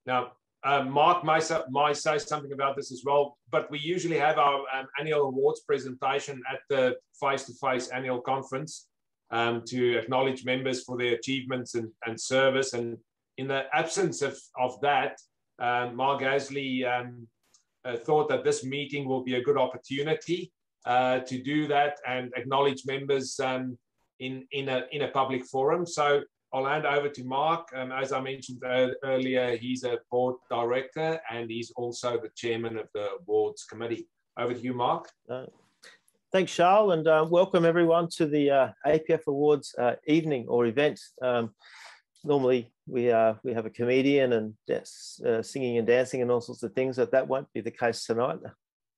Now, Mark might say something about this as well, but we usually have our annual awards presentation at the face-to-face annual conference to acknowledge members for their achievements and service. And in the absence of that, Mark Gazley thought that this meeting will be a good opportunity to do that and acknowledge members in a public forum. So I'll hand over to Mark. As I mentioned earlier, he's a board director and he's also the chairman of the awards committee. Over to you, Mark. Thanks, Charles, and welcome everyone to the APF Awards evening or event. Normally we have a comedian and singing and dancing and all sorts of things. That won't be the case tonight,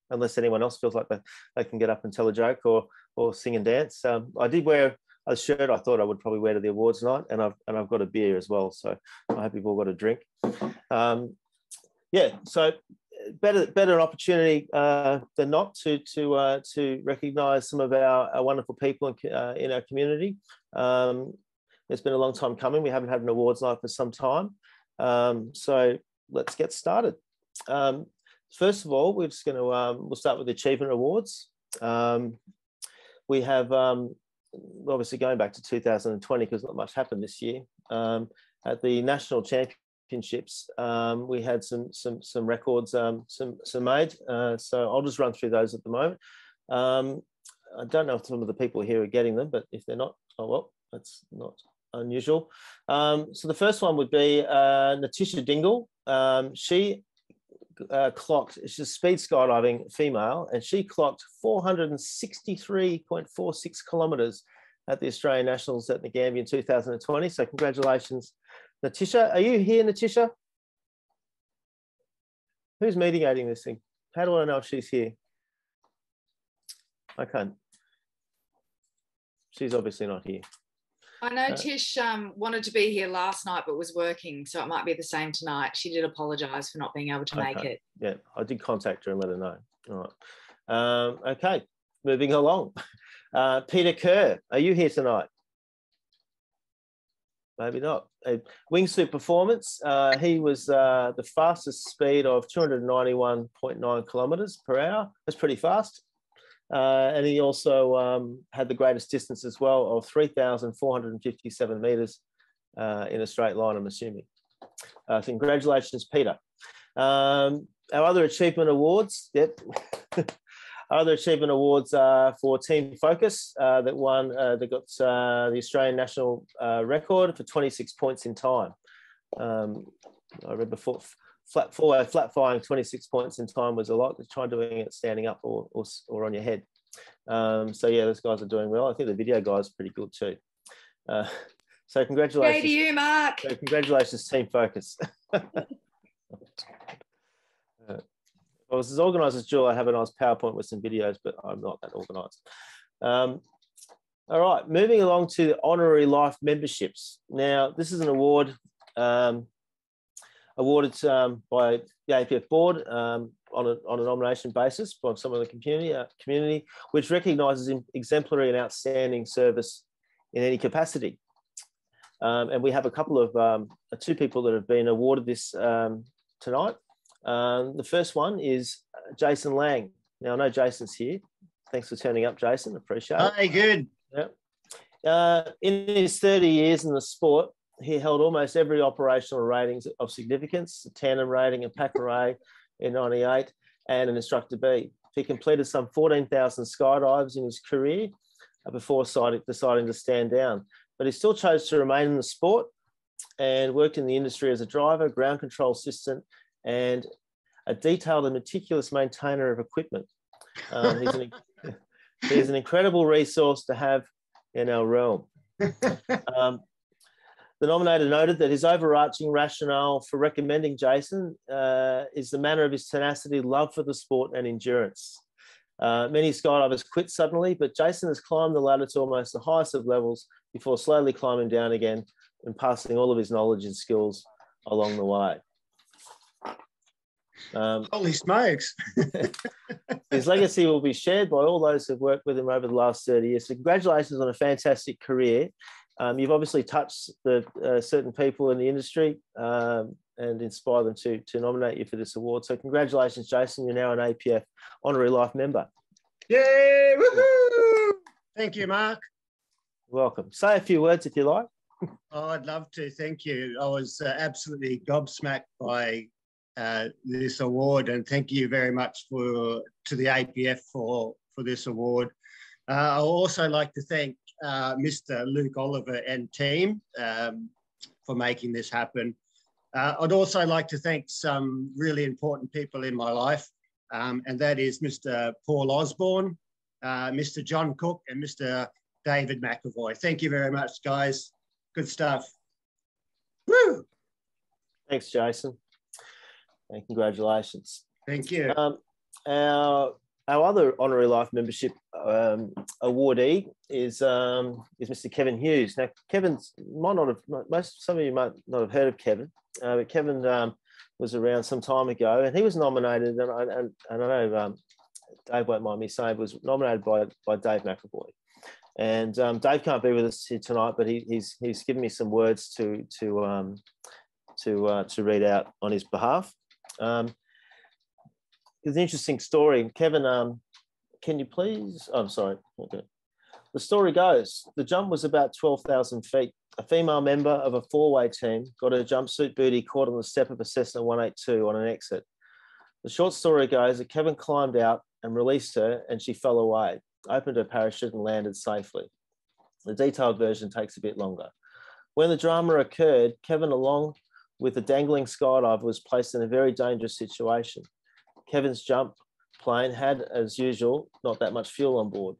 unless anyone else feels like they can get up and tell a joke or sing and dance. I did wear a shirt I thought I would probably wear to the awards night, and I've got a beer as well, so I hope you've all got a drink. Yeah, so better an opportunity than not to recognise some of our wonderful people in our community. It's been a long time coming. We haven't had an awards night for some time, so let's get started. First of all, we're just going to we'll start with the achievement awards. We have obviously going back to 2020 because not much happened this year. At the national championships, we had some records made. So I'll just run through those at the moment. I don't know if some of the people here are getting them, but if they're not, oh well, that's not unusual. So the first one would be Naticia Dingle. She clocked, she's a speed skydiving female, and she clocked 463.46 kilometres at the Australian Nationals at the Gambia in 2020. So congratulations, Naticia. Are you here, Naticia? Who's mediating this thing? How do I know if she's here? I can't. She's obviously not here. I know Tish wanted to be here last night but was working, so it might be the same tonight. She did apologise for not being able to make it. Yeah, I did contact her and let her know. All right. Okay, moving along. Peter Kerr, are you here tonight? Maybe not. Wingsuit performance. He was the fastest speed of 291.9 kilometres per hour. That's pretty fast. And he also had the greatest distance as well of 3,457 metres in a straight line, I'm assuming. So congratulations, Peter. Our other achievement awards, yep. Our other achievement awards are for Team Focus that won, they got the Australian national record for 26 points in time. I read before, flat flying 26 points in time was a lot. Try doing it standing up or on your head. So yeah, those guys are doing well. I think the video guys are pretty good too. So congratulations. Hey to you, Mark. So congratulations, Team Focus. If I was as organised as Jill, I'd have a nice PowerPoint with some videos, but I'm not that organised. All right, moving along to the Honorary Life Memberships. Now, this is an award awarded by the APF board on a nomination basis by some of the community, which recognises exemplary and outstanding service in any capacity. And we have a couple of two people that have been awarded this tonight. The first one is Jason Lang. Now, I know Jason's here. Thanks for turning up, Jason. Appreciate it. Hi, good. Yep. In his 30 years in the sport, he held almost every operational ratings of significance, a tandem rating, a pack array in 98, and an instructor B. He completed some 14,000 skydives in his career before deciding to stand down. But he still chose to remain in the sport and worked in the industry as a driver, ground control assistant, and a detailed and meticulous maintainer of equipment. He's an incredible resource to have in our realm. The nominator noted that his overarching rationale for recommending Jason is the manner of his tenacity, love for the sport, and endurance. Many skydivers quit suddenly, but Jason has climbed the ladder to almost the highest of levels before slowly climbing down again and passing all of his knowledge and skills along the way. Holy smokes. His legacy will be shared by all those who've worked with him over the last 30 years. So congratulations on a fantastic career. You've obviously touched the certain people in the industry, and and inspire them to nominate you for this award. So congratulations, Jason. You're now an APF Honorary Life member. Yay! Woohoo! Thank you, Mark. Welcome. Say a few words if you like. Oh, I'd love to. Thank you. I was absolutely gobsmacked by this award, and thank you very much to the APF for this award. I'd also like to thank Mr. Luke Oliver and team for making this happen. I'd also like to thank some really important people in my life, and that is Mr. Paul Osborne, Mr. John Cook, and Mr. David McAvoy. Thank you very much, guys. Good stuff. Woo! Thanks, Jason. And congratulations. Thank you. Our other Honorary Life membership awardee is Mr. Kevin Hughes. Now, some of you might not have heard of Kevin, but Kevin was around some time ago, and he was nominated, and I know Dave won't mind me saying, was nominated by Dave McAvoy. And Dave can't be with us here tonight, but he's given me some words to read out on his behalf. It's an interesting story. Kevin, can you please? Oh, I'm sorry. Okay. The story goes, the jump was about 12,000 feet. A female member of a four-way team got her jumpsuit booty caught on the step of a Cessna 182 on an exit. The short story goes that Kevin climbed out and released her, and she fell away, opened her parachute and landed safely. The detailed version takes a bit longer. When the drama occurred, Kevin, along with the dangling skydiver, was placed in a very dangerous situation. Kevin's jump plane had, as usual, not that much fuel on board.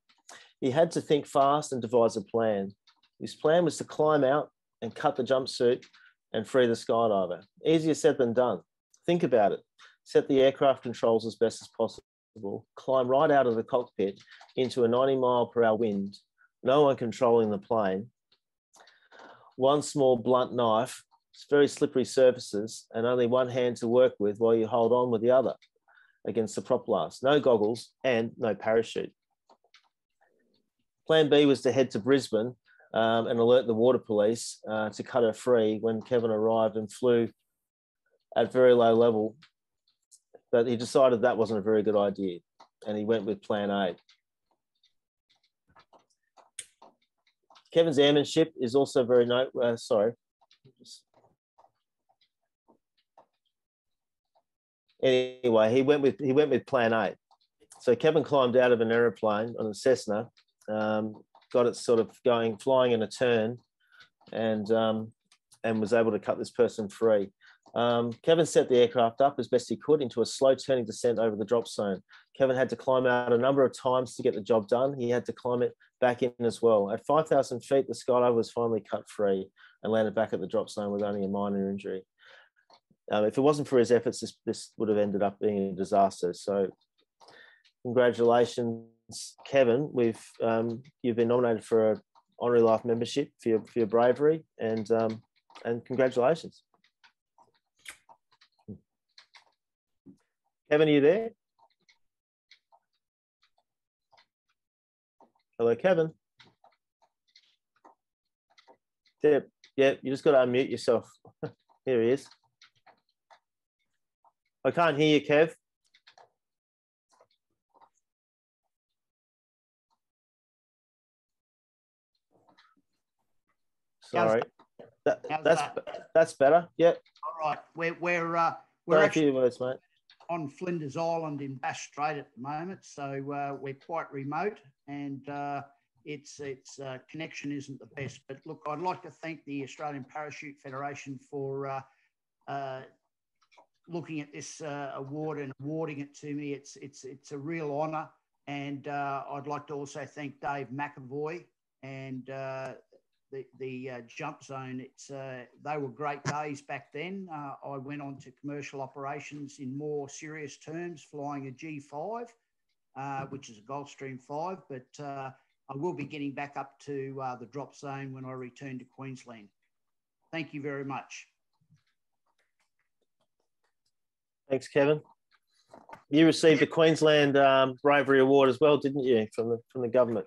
He had to think fast and devise a plan. His plan was to climb out and cut the jumpsuit and free the skydiver. Easier said than done. Think about it. Set the aircraft controls as best as possible, climb right out of the cockpit into a 90-mile-per-hour wind, no one controlling the plane, one small blunt knife, very slippery surfaces, and only one hand to work with while you hold on with the other against the prop blast. No goggles and no parachute. Plan B was to head to Brisbane and alert the water police to cut her free when Kevin arrived and flew at very low level. But he decided that wasn't a very good idea, and he went with Plan A. Kevin's airmanship is also very Anyway, he went with Plan A. So Kevin climbed out of an aeroplane on a Cessna, got it sort of flying in a turn, and was able to cut this person free. Kevin set the aircraft up as best he could into a slow turning descent over the drop zone. Kevin had to climb out a number of times to get the job done. He had to climb it back in as well. At 5,000 feet, the skydiver was finally cut free and landed back at the drop zone with only a minor injury. If it wasn't for his efforts, this would have ended up being a disaster. So congratulations, Kevin. You've been nominated for an Honorary Life membership for your bravery, and congratulations. Kevin, are you there? Hello, Kevin. Yeah, you just got to unmute yourself. Here he is. I can't hear you, Kev. Sorry. That's better. Yep. All right. We're actually a few words, mate. On Flinders Island in Bass Strait at the moment, so we're quite remote, and its connection isn't the best. But look, I'd like to thank the Australian Parachute Federation for looking at this award and awarding it to me. It's a real honour, and I'd like to also thank Dave McAvoy and the jump zone. They were great days back then. I went on to commercial operations in more serious terms, flying a G5, which is a Gulfstream 5, but I will be getting back up to the drop zone when I return to Queensland. Thank you very much. Thanks, Kevin. You received the Queensland Bravery Award as well, didn't you, from the government?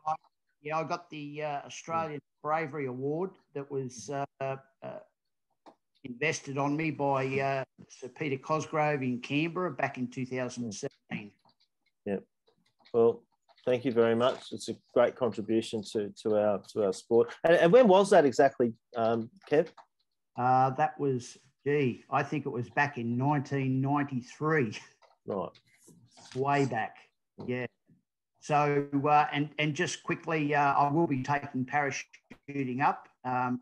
Yeah, I got the Australian Bravery Award that was invested on me by Sir Peter Cosgrove in Canberra back in 2017. Yeah. Well, thank you very much. It's a great contribution to our sport. And when was that exactly, Kev? That was, I think it was back in 1993. Right. Way back, yeah. So, and just quickly, I will be taking parachuting up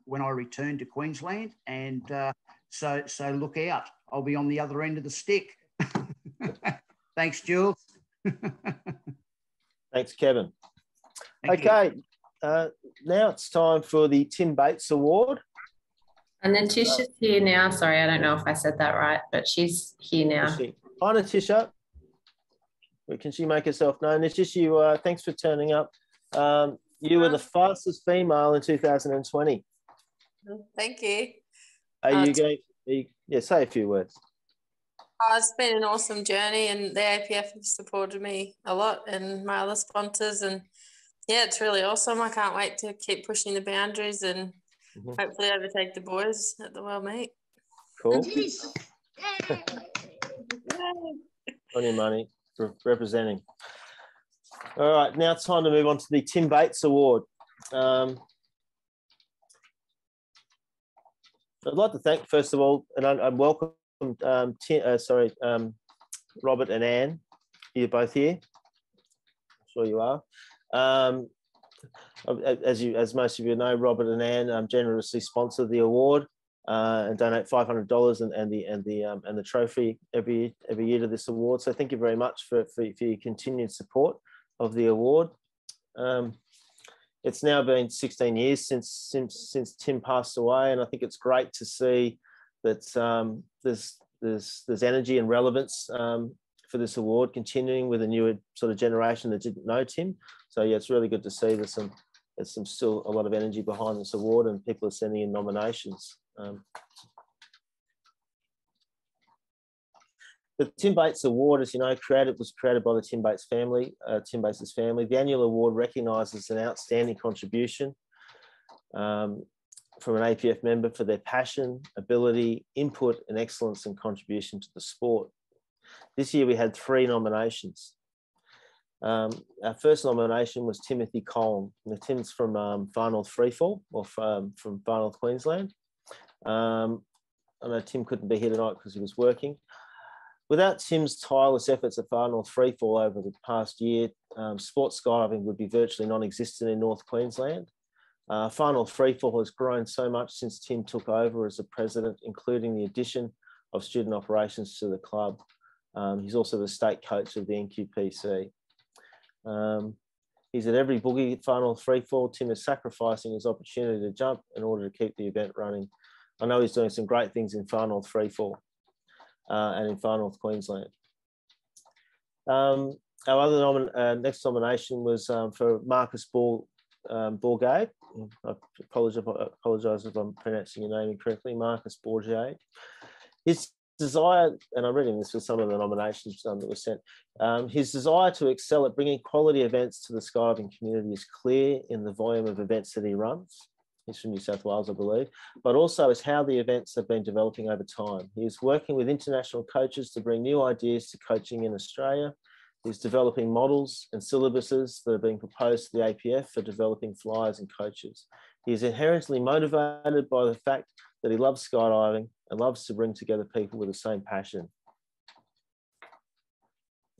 when I return to Queensland. And so look out. I'll be on the other end of the stick. Thanks, Jules. Thanks, Kevin. Thank okay, now it's time for the Tim Bates Award. And Naticia's here now. Sorry, I don't know if I said that right, but she's here now. Hi, Naticia. Can she make herself known? Naticia, thanks for turning up. You were the fastest female in 2020. Thank you. Are you going? Yeah, say a few words. It's been an awesome journey, and the APF have supported me a lot, and my other sponsors, and yeah, it's really awesome. I can't wait to keep pushing the boundaries and hopefully overtake the boys at the World Meet. Cool. On your money for representing. All right, now it's time to move on to the Tim Bates Award. I'd like to thank, first of all, and welcome Robert and Anne. You're both here. I'm sure you are. As most of you know, Robert and Anne generously sponsor the award and donate $500 and the trophy every year to this award. So thank you very much for your continued support of the award. It's now been 16 years since Tim passed away, and I think it's great to see that there's energy and relevance for this award continuing with a newer sort of generation that didn't know Tim. So yeah, it's really good to see there's still a lot of energy behind this award, and people are sending in nominations. The Tim Bates Award, as you know, was created by the Tim Bates family, Tim Bates' family. The annual award recognises an outstanding contribution from an APF member for their passion, ability, input, and excellence and contribution to the sport. This year we had 3 nominations. Our first nomination was Timothy Cole. Now, Tim's from Far North Freefall, or from Far North Queensland. I know Tim couldn't be here tonight because he was working. Without Tim's tireless efforts at Far North Freefall over the past year, sports skydiving would be virtually non-existent in North Queensland. Far North Freefall has grown so much since Tim took over as the president, including the addition of student operations to the club. He's also the state coach of the NQPC. He's at every boogie at Far North Freefall. Tim is sacrificing his opportunity to jump in order to keep the event running. I know he's doing some great things in Far North Freefall and in Far North Queensland. Our other next nomination was for Marcus Bourget. I apologise if I'm pronouncing your name incorrectly, Marcus Bourget. His desire, and I'm reading this for some of the nominations that were sent, his desire to excel at bringing quality events to the skydiving community is clear in the volume of events that he runs. He's from New South Wales, I believe, but also is how the events have been developing over time. He is working with international coaches to bring new ideas to coaching in Australia. He's developing models and syllabuses that are being proposed to the APF for developing flyers and coaches. He is inherently motivated by the fact that he loves skydiving and loves to bring together people with the same passion.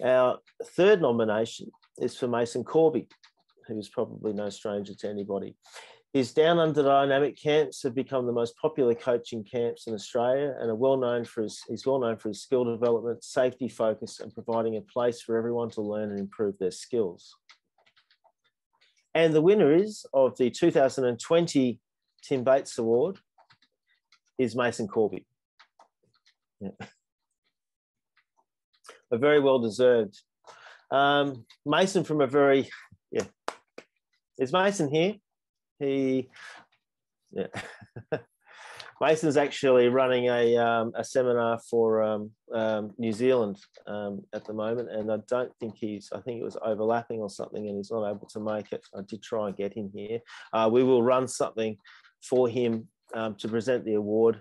Our third nomination is for Mason Corby, who is probably no stranger to anybody. His Down Under Dynamic camps have become the most popular coaching camps in Australia and are he's well known for his skill development, safety focus, and providing a place for everyone to learn and improve their skills. And the winner of the 2020 Tim Bates Award is Mason Corby. Yeah. A very well deserved. Mason from a very, yeah. Is Mason here? Mason's actually running a seminar for New Zealand at the moment, and I don't think I think it was overlapping or something, and he's not able to make it. I did try and get him here. We will run something for him to present the award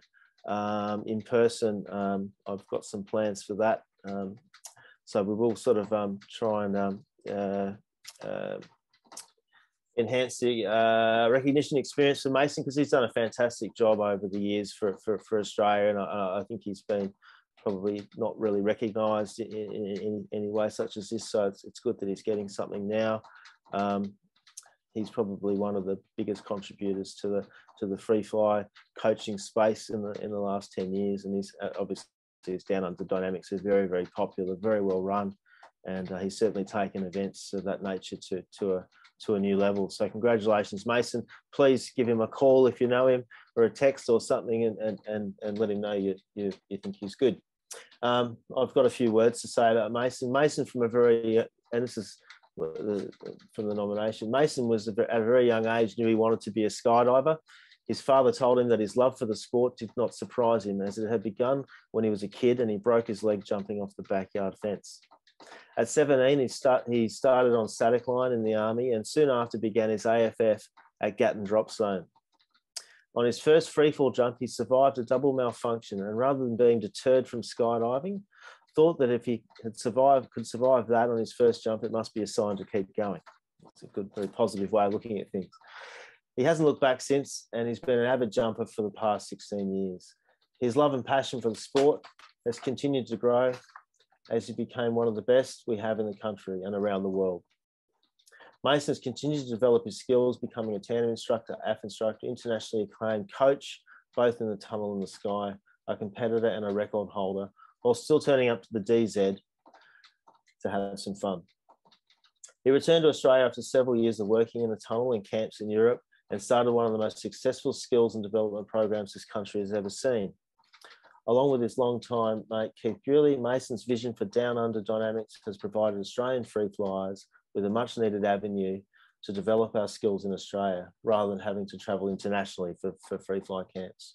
in person. I've got some plans for that. So we will sort of try and enhance the recognition experience for Mason, because he's done a fantastic job over the years for Australia, and I think he's been probably not really recognised in any way such as this. So it's good that he's getting something now. He's probably one of the biggest contributors to the free fly coaching space in the last 10 years, and he's obviously his Down Under Dynamics is very, very popular, very well run, and he's certainly taken events of that nature to a new level. So congratulations, Mason. Please give him a call if you know him, or a text or something, and let him know you think he's good. I've got a few words to say about Mason. Mason, from a very, and this is from the nomination, Mason was at a very young age knew he wanted to be a skydiver. His father told him that his love for the sport did not surprise him, as it had begun when he was a kid and he broke his leg jumping off the backyard fence. At 17, he started on static line in the army, and soon after began his AFF at Gatton Drop Zone. On his first freefall jump, he survived a double malfunction, and rather than being deterred from skydiving, thought that if he could survive that on his first jump, it must be a sign to keep going. It's a good, very positive way of looking at things. He hasn't looked back since, and he's been an avid jumper for the past 16 years. His love and passion for the sport has continued to grow as he became one of the best we have in the country and around the world. Mason has continued to develop his skills, becoming a tandem instructor, AF instructor, internationally acclaimed coach, both in the tunnel and the sky, a competitor and a record holder, while still turning up to the DZ to have some fun. He returned to Australia after several years of working in the tunnel and camps in Europe, and started one of the most successful skills and development programs this country has ever seen. Along with his long-time mate Keith Gurley, Mason's vision for Down Under Dynamics has provided Australian free flyers with a much-needed avenue to develop our skills in Australia, rather than having to travel internationally for free fly camps.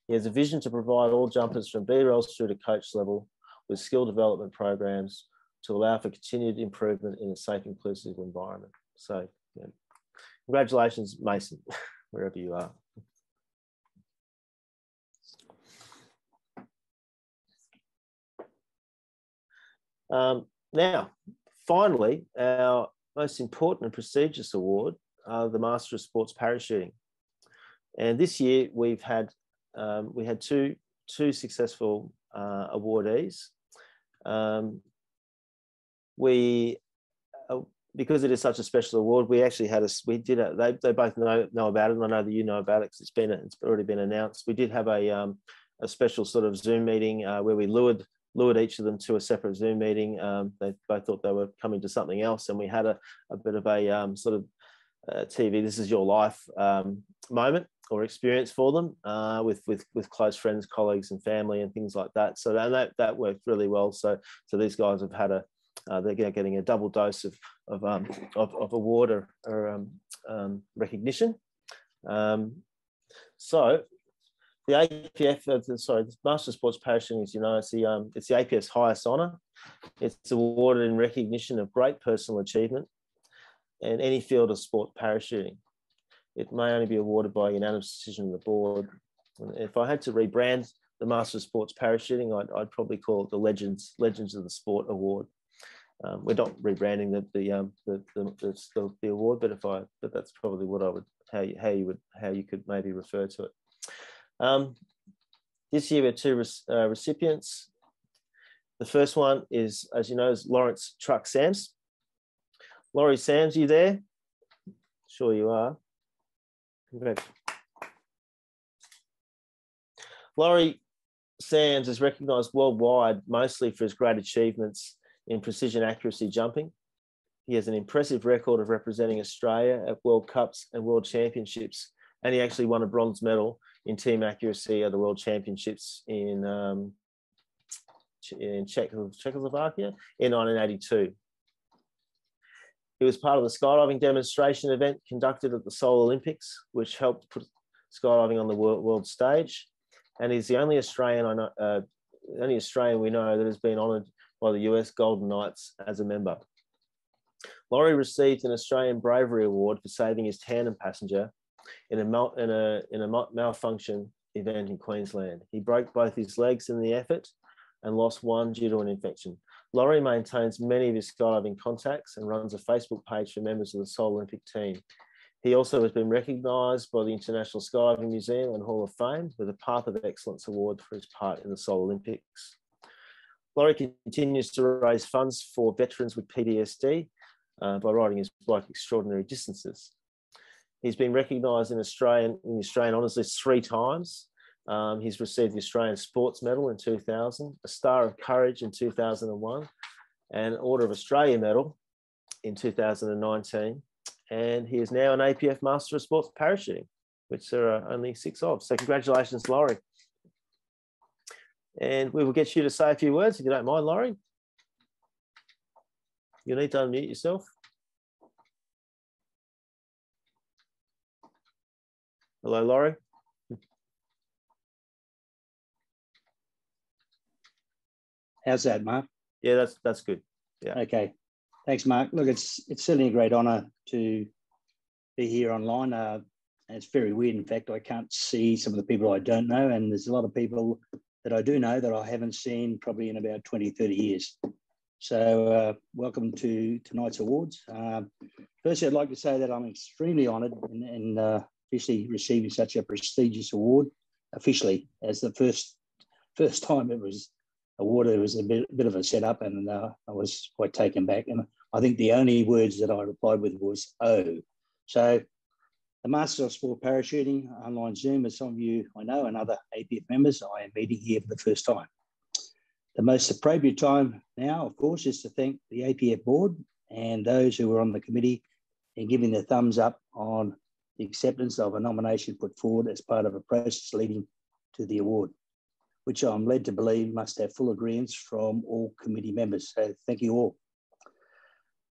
He has a vision to provide all jumpers from B-rolls through to coach level with skill development programs to allow for continued improvement in a safe, inclusive environment. So, yeah. Congratulations, Mason, wherever you are. Now, finally, our most important and prestigious award, the Master of Sports Parachuting. And this year we had two successful awardees. Because it is such a special award, we actually had they both know about it, and I know that you know about it because it's already been announced. We did have a special sort of Zoom meeting where we lured each of them to a separate Zoom meeting. They both thought they were coming to something else, and we had a bit of a sort of TV, this is your life moment or experience for them with close friends, colleagues, and family, and things like that. So that worked really well. So these guys have had they're getting a double dose of award or recognition. So the APF, the Master of Sports Parachuting, as you know, it's the APF's highest honour. It's awarded in recognition of great personal achievement in any field of sport parachuting. It may only be awarded by unanimous decision of the board. And if I had to rebrand the Master of Sports Parachuting, I'd probably call it the Legends of the Sport Award. We're not rebranding the award, but that's probably what I would how you could maybe refer to it. This year we have two recipients. The first one is, as you know, is Lawrence Truck Sams. Laurie Sams, you there? Sure you are. Congrats. Laurie Sams is recognised worldwide mostly for his great achievements in precision accuracy jumping. He has an impressive record of representing Australia at World Cups and World Championships, and he actually won a bronze medal in team accuracy at the World Championships in Czechoslovakia in 1982. He was part of the skydiving demonstration event conducted at the Seoul Olympics, which helped put skydiving on the world stage, and he's the only Australian we know that has been honoured by the US Golden Knights as a member. Laurie received an Australian Bravery Award for saving his tandem passenger in a malfunction event in Queensland. He broke both his legs in the effort and lost one due to an infection. Laurie maintains many of his skydiving contacts and runs a Facebook page for members of the Seoul Olympic team. He also has been recognised by the International Skydiving Museum and Hall of Fame with a Path of Excellence Award for his part in the Seoul Olympics. Laurie continues to raise funds for veterans with PTSD by riding his bike extraordinary distances. He's been recognised in the Australian Honours List 3 times. He's received the Australian Sports Medal in 2000, a Star of Courage in 2001, and an Order of Australia Medal in 2019. And he is now an APF Master of Sports Parachuting, which there are only 6 of. So congratulations, Laurie. And we will get you to say a few words if you don't mind, Laurie. You'll need to unmute yourself. Hello, Laurie. How's that, Mark? Yeah, that's good. Yeah. Okay. Thanks, Mark. Look, it's certainly a great honour to be here online. And it's very weird. In fact, I can't see some of the people I don't know, and there's a lot of people that I do know that I haven't seen probably in about 20, 30 years. So welcome to tonight's awards. Firstly, I'd like to say that I'm extremely honoured in officially receiving such a prestigious award officially, as the first time it was awarded. It was a bit of a setup, and I was quite taken back. And I think the only words that I replied with was, "Oh." So the Master of Sport Parachuting online Zoom, as some of you I know and other APF members, I am meeting here for the first time. The most appropriate time now, of course, is to thank the APF board and those who were on the committee in giving the thumbs up on the acceptance of a nomination put forward as part of a process leading to the award, which I'm led to believe must have full agreement from all committee members. So thank you all.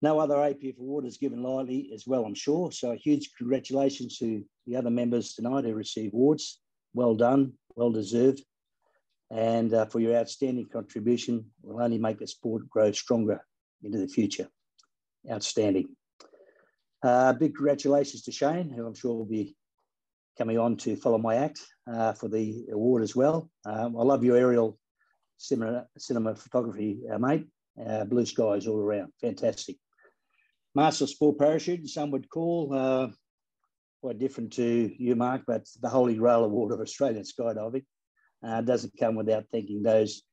No other APF award is given lightly as well, I'm sure. So a huge congratulations to the other members tonight who received awards. Well done, well deserved. And for your outstanding contribution will only make the sport grow stronger into the future. Outstanding. Big congratulations to Shane, who I'm sure will be coming on to follow my act for the award as well. I love your aerial cinema photography, mate. Blue skies all around, fantastic. Master of Sport Parachute, some would call, quite different to you, Mark, but the Holy Grail Award of Australian skydiving. Doesn't come without thanking those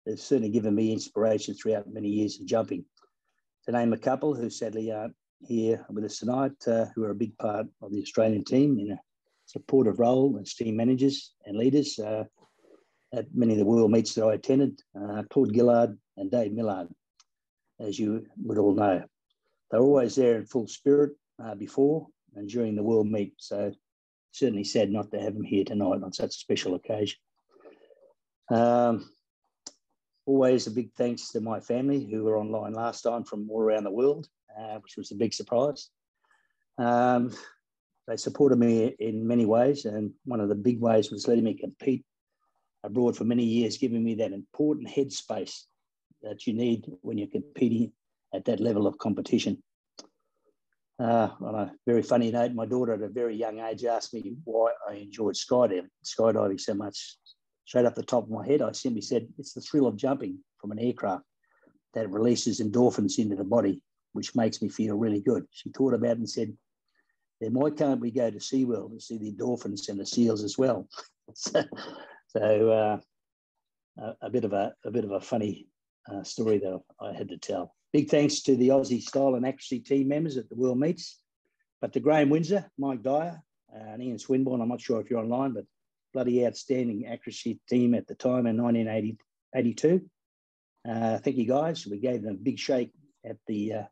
that have certainly given me inspiration throughout many years of jumping. To name a couple who sadly aren't here with us tonight, who are a big part of the Australian team in a supportive role as team managers and leaders at many of the world meets that I attended, Claude Gillard and Dave Millard, as you would all know. They're always there in full spirit before and during the world meet, so certainly sad not to have them here tonight on such a special occasion. Always a big thanks to my family who were online last time from all around the world, which was a big surprise. They supported me in many ways, and one of the big ways was letting me compete abroad for many years, giving me that important headspace that you need when you're competing at that level of competition. On a very funny note, my daughter at a very young age asked me why I enjoyed skydiving so much. Straight up the top of my head, I simply said, it's the thrill of jumping from an aircraft that releases endorphins into the body, which makes me feel really good. She thought about it and said, then why can't we go to SeaWorld and see the dolphins and the seals as well? So a bit of a funny story that I had to tell. Big thanks to the Aussie Style and Accuracy team members at the World Meets, but to Graham Windsor, Mike Dyer, and Ian Swinburne. I'm not sure if you're online, but bloody outstanding accuracy team at the time in 1982. Thank you guys. We gave them a big shake at the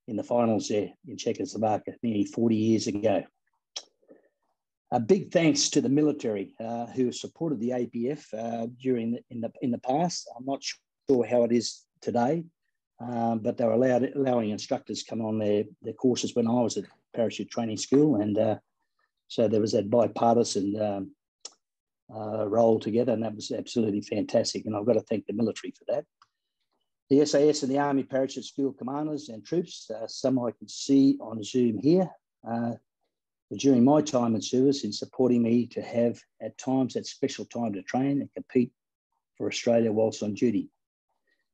in the finals there in Czechoslovakia nearly 40 years ago. A big thanks to the military who supported the APF in the past. I'm not sure how it is today, but they were allowing instructors come on their courses when I was at parachute training school, and so there was that bipartisan role together, and that was absolutely fantastic. And I've got to thank the military for that. The SAS and the Army Parachute School commanders and troops, some I can see on Zoom here. for during my time in service in supporting me to have at times that special time to train and compete for Australia whilst on duty.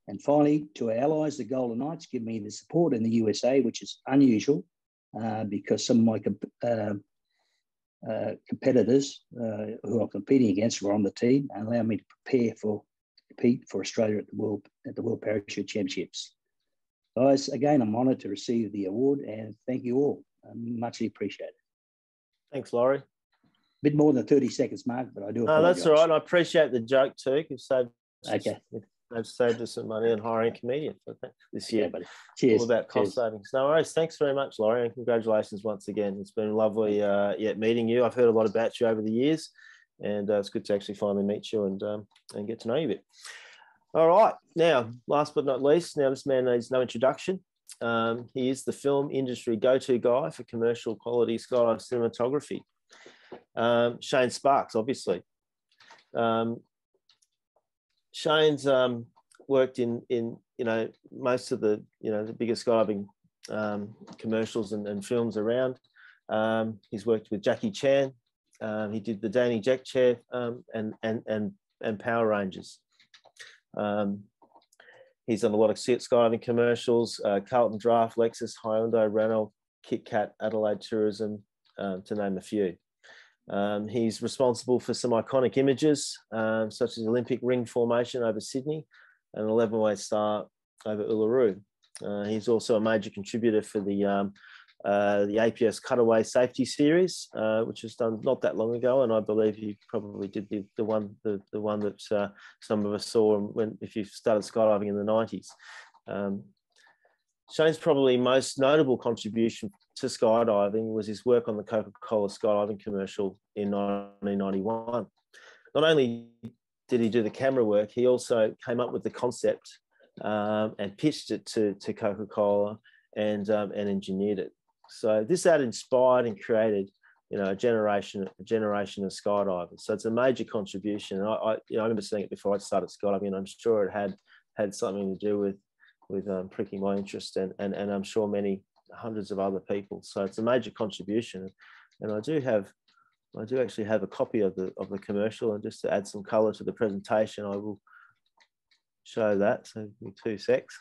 And finally, to our allies, the Golden Knights, give me the support in the USA, which is unusual because some of my competitors who I'm competing against were on the team and allow me to compete for Australia at the World Parachute Championships. Guys, again, I'm honoured to receive the award and thank you all. Muchly appreciated. Thanks, Laurie. A bit more than 30 seconds, Mark, but I do apologise. No, that's all right. I appreciate the joke too. You've saved, okay. They've saved us some money on hiring comedians this year. Yeah, buddy. Cheers. All about cost savings. No worries. Thanks very much, Laurie, and congratulations once again. It's been lovely meeting you. I've heard a lot about you over the years, and it's good to actually finally meet you and get to know you a bit. All right. Now, last but not least, now this man needs no introduction. He is the film industry go-to guy for commercial quality skydive cinematography. Shane Sparks, obviously. Shane's worked in most of the the biggest skydiving commercials and films around. He's worked with Jackie Chan. He did the Danny Jack Chair and Power Rangers. He's done a lot of skydiving commercials, Carlton Draft, Lexus, Hyundai, Renault, Kit Kat, Adelaide Tourism, to name a few. He's responsible for some iconic images, such as Olympic ring formation over Sydney and an 11-way star over Uluru. He's also a major contributor for the APS Cutaway Safety Series, which was done not that long ago, and I believe he probably did the one that some of us saw if you started skydiving in the 90s. Shane's probably most notable contribution to skydiving was his work on the Coca-Cola skydiving commercial in 1991. Not only did he do the camera work, he also came up with the concept and pitched it to Coca-Cola and engineered it. So this ad inspired and created, a generation of skydivers. So it's a major contribution. And I remember seeing it before I started skydiving, and I'm sure it had something to do with pricking my interest and I'm sure many hundreds of other people. So it's a major contribution, and I do actually have a copy of the commercial, and just to add some colour to the presentation, I will show that. So give me 2 secs.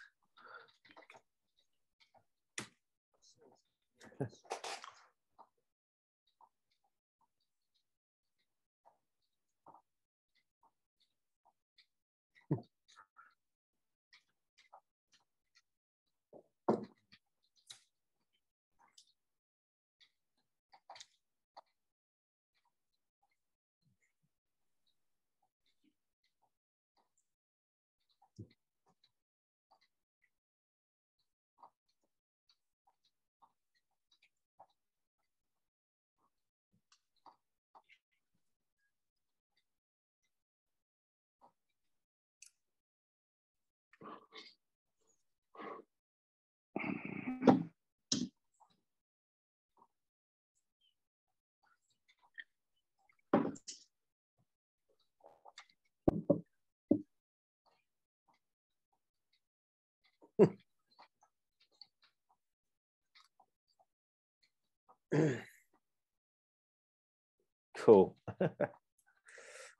Cool. All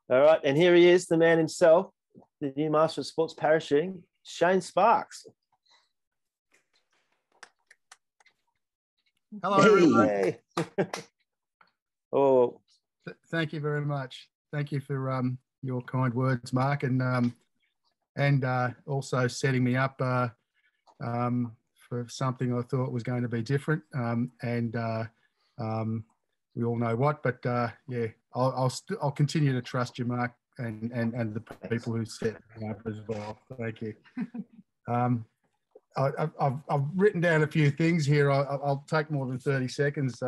right, and here he is, the man himself, the new master of sports parachuting, Shane Sparks. Hello, everyone. Hey. Oh, thank you very much. Thank you for your kind words, Mark, and also setting me up for something I thought was going to be different. We all know what, but yeah, I'll continue to trust you, Mark, and the people who set me up as well. Thank you. I've written down a few things here. I'll take more than 30 seconds.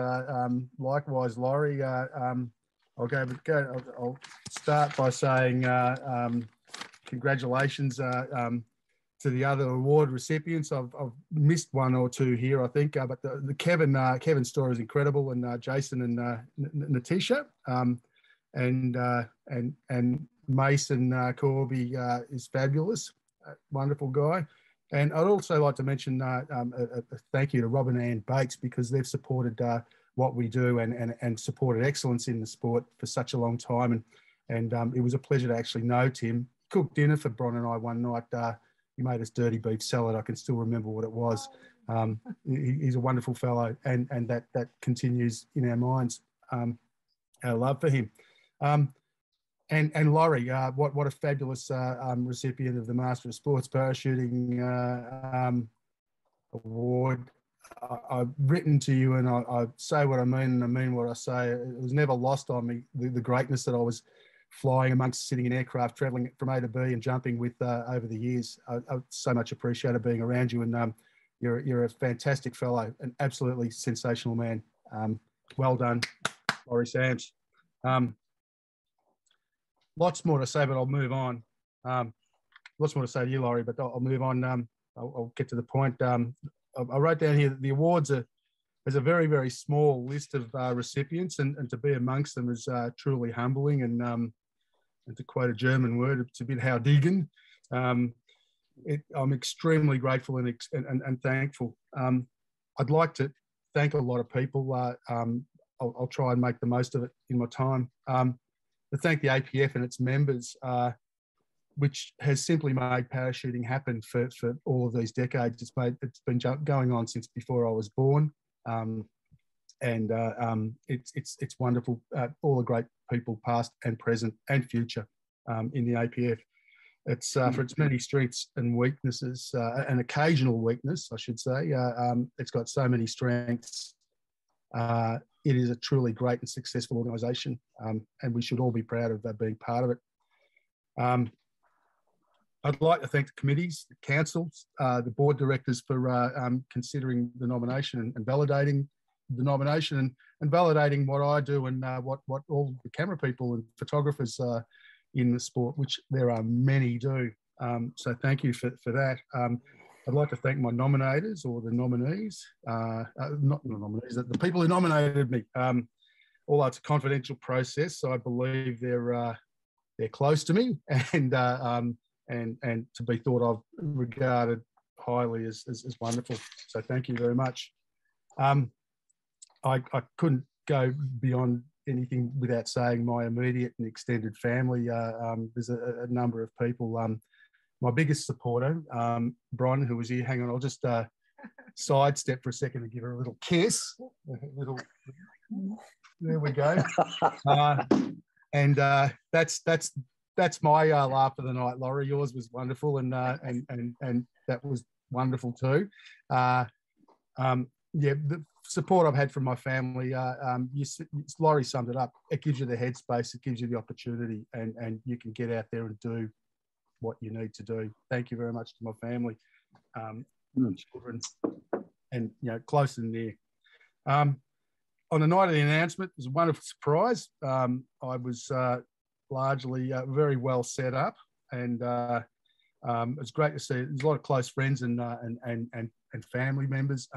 Likewise, Laurie, I'll start by saying congratulations to the other award recipients. I've missed one or two here, I think, but the Kevin story is incredible, and Jason and Naticia, and Mason Corby is fabulous, wonderful guy. And I'd also like to mention a thank you to Robin Ann Bates, because they've supported what we do and supported excellence in the sport for such a long time. And it was a pleasure to actually know Tim. He cooked dinner for Bron and I one night. He made us dirty beef salad. I can still remember what it was. He's a wonderful fellow, and that continues in our minds, our love for him. And Laurie, what a fabulous recipient of the Master of Sports Parachuting award. I've written to you, and I say what I mean, and I mean what I say. It was never lost on me, the greatness that I was flying amongst, sitting in aircraft, traveling from A to B and jumping with over the years. I so much appreciated being around you, and you're a fantastic fellow, an absolutely sensational man. Well done, Laurie Sams. Lots more to say, but I'll move on. Lots more to say to you, Laurie, but I'll move on. I'll get to the point. I wrote down here that the awards are there's a very, very small list of recipients, and to be amongst them is truly humbling. And to quote a German word, it's a bit Howdigen. I'm extremely grateful and thankful. I'd like to thank a lot of people. I'll try and make the most of it in my time. To thank the APF and its members, which has simply made parachuting happen for all of these decades. It's been going on since before I was born, it's wonderful. All the great people, past and present and future, in the APF. It's for its many strengths and weaknesses, an occasional weakness, I should say. It's got so many strengths. It is a truly great and successful organisation, and we should all be proud of being part of it. I'd like to thank the committees, the councils, the board directors for considering the nomination and validating the nomination and validating what I do and what all the camera people and photographers in the sport, which there are many do. So thank you for that. I'd like to thank my nominators or the nominees, not the nominees, the people who nominated me. Although it's a confidential process, so I believe they're close to me and to be thought of, regarded highly as wonderful. So thank you very much. I couldn't go beyond anything without saying my immediate and extended family. There's a number of people. My biggest supporter, Bron, who was here. Hang on, I'll just sidestep for a second and give her a little kiss. There we go. That's my laugh of the night, Laurie. Yours was wonderful, and that was wonderful too. Yeah, the support I've had from my family. Laurie summed it up. It gives you the headspace. It gives you the opportunity, and you can get out there and do what you need to do. Thank you very much to my family, children, and close and near. On the night of the announcement, it was a wonderful surprise. I was largely very well set up, and it's great to see. There's a lot of close friends and family members,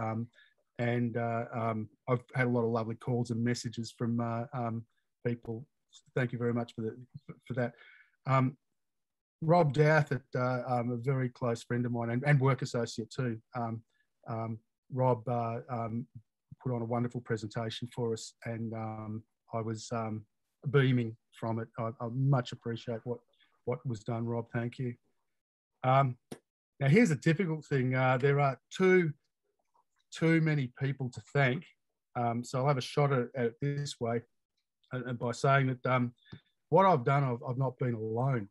and I've had a lot of lovely calls and messages from people. Thank you very much for that. Rob Douth, a very close friend of mine and work associate too. Rob put on a wonderful presentation for us, and I was beaming from it. I much appreciate what was done, Rob. Thank you. Now here's a difficult thing. There are too many people to thank, so I'll have a shot at it this way, and by saying that what I've done, I've not been alone.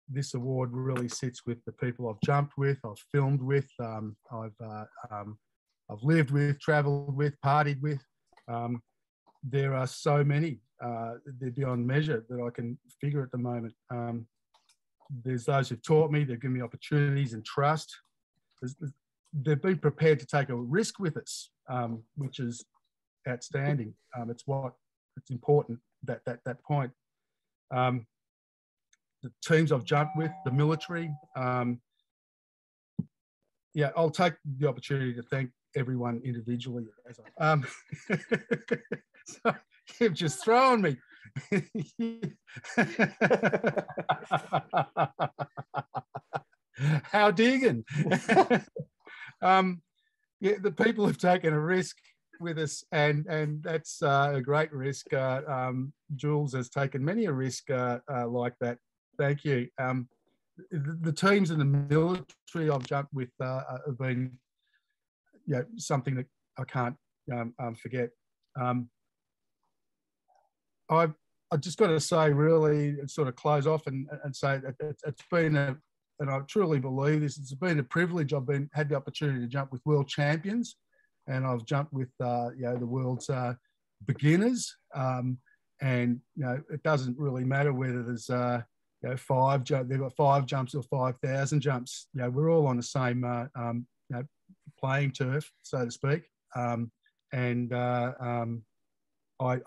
This award really sits with the people I've jumped with, I've filmed with, I've lived with, travelled with, partied with. There are so many, they're beyond measure that I can figure at the moment. There's those who've taught me, they've given me opportunities and trust. They've been prepared to take a risk with us, which is outstanding. It's important, that point. The teams I've jumped with, the military. Yeah, I'll take the opportunity to thank everyone individually. So you've just thrown me. How digging. Yeah, the people have taken a risk with us, and that's a great risk. Jules has taken many a risk like that. Thank you. The teams in the military I've jumped with have been, something that I can't forget. I've just got to say, really, sort of close off and say that it's been and I truly believe this, it's been a privilege. I've had the opportunity to jump with world champions, and I've jumped with the world's beginners. And it doesn't really matter whether there's they've got 5 jumps or 5,000 jumps. We're all on the same playing turf, so to speak. I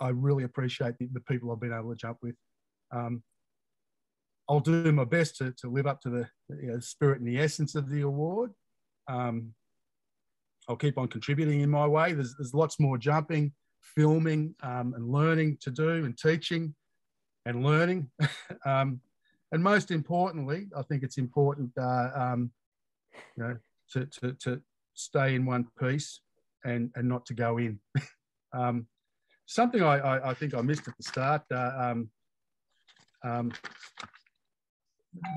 really appreciate the people I've been able to jump with. I'll do my best to live up to the spirit and the essence of the award. I'll keep on contributing in my way. There's lots more jumping, filming, and learning to do, and teaching and learning. And most importantly, I think it's important to stay in one piece and not to go in. Something I think I missed at the start.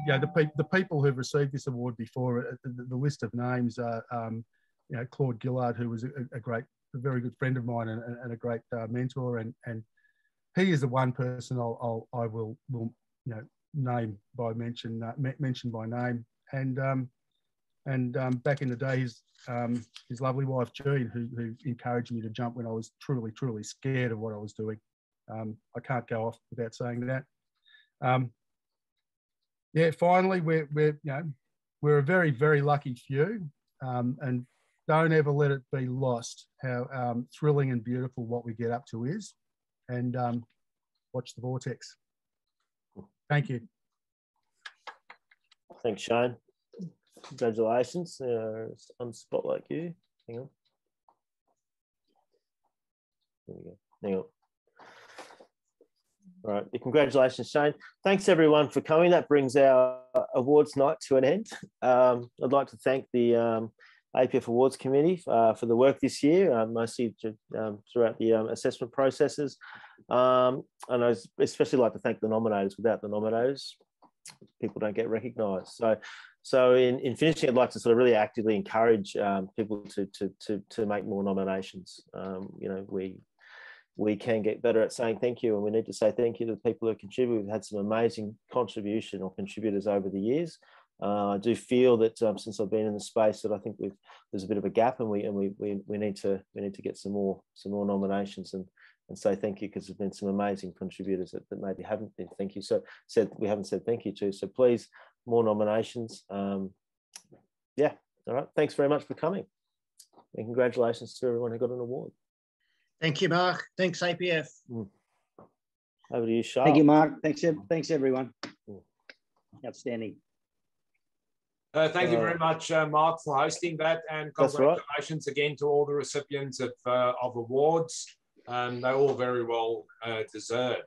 The people who've received this award before, the list of names are, Claude Gillard, who was a very good friend of mine and a great mentor, and he is the one person I will name by mention by name. And back in the day, his lovely wife Jean, who encouraged me to jump when I was truly scared of what I was doing. I can't go off without saying that. Finally, we're a very, very lucky few, and don't ever let it be lost how thrilling and beautiful what we get up to is. And watch the vortex. Thank you. Thanks, Shane. Congratulations. On the spot like you. Hang on. There we go. Hang on. All right. Congratulations, Shane. Thanks, everyone, for coming. That brings our awards night to an end. I'd like to thank the APF Awards Committee for the work this year, mostly throughout the assessment processes. And I'd especially like to thank the nominators. Without the nominators, people don't get recognised. So in finishing, I'd like to sort of really actively encourage people to make more nominations. We can get better at saying thank you, and we need to say thank you to the people who contribute. We've had some amazing contribution or contributors over the years. I do feel that since I've been in the space, that I think there's a bit of a gap, and we need to get some more nominations and say thank you, because there's been some amazing contributors that maybe haven't been we haven't said thank you to. So please, more nominations. All right. Thanks very much for coming, and congratulations to everyone who got an award. Thank you, Mark. Thanks, APF. Over to you, Charles. Thank you, Mark. Thanks, everyone. Outstanding. Thank you very much, Mark, for hosting that, and congratulations again to all the recipients of awards. They're all very well deserved.